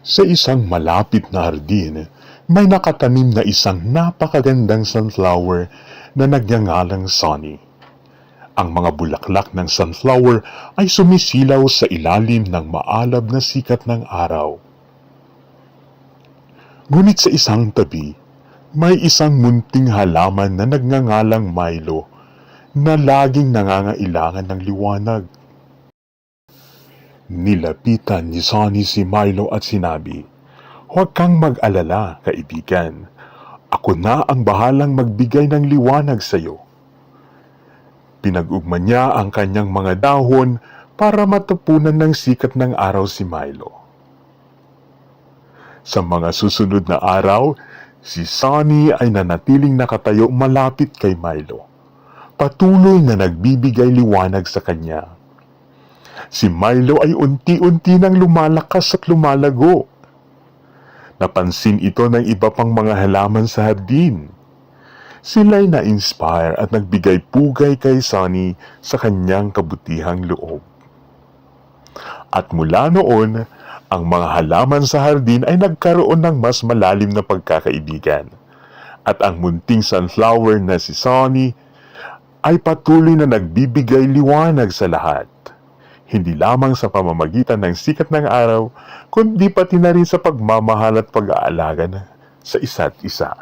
Sa isang malapit na hardin, may nakatanim na isang napakagandang sunflower na nagngangalang Sunny. Ang mga bulaklak ng sunflower ay sumisilaw sa ilalim ng maalab na sikat ng araw. Ngunit sa isang tabi, may isang munting halaman na nagngangalang Milo na laging nangangailangan ng liwanag. Nilapitan ni Sunny si Milo at sinabi, "Huwag kang mag-alala, kaibigan. Ako na ang bahalang magbigay ng liwanag sa iyo." Pinag-ugma niya ang kanyang mga dahon para matapunan ng sikat ng araw si Milo. Sa mga susunod na araw, si Sunny ay nanatiling nakatayo malapit kay Milo, patuloy na nagbibigay liwanag sa kanya. Si Milo ay unti-unti nang lumalakas at lumalago. Napansin ito ng iba pang mga halaman sa hardin. Sila'y na-inspire at nagbigay pugay kay Sunny sa kanyang kabutihang loob. At mula noon, ang mga halaman sa hardin ay nagkaroon ng mas malalim na pagkakaibigan. At ang munting sunflower na si Sunny ay patuloy na nagbibigay liwanag sa lahat. Hindi lamang sa pamamagitan ng sikat ng araw, kundi pati na rin sa pagmamahal at pag-aalaga sa isa't isa.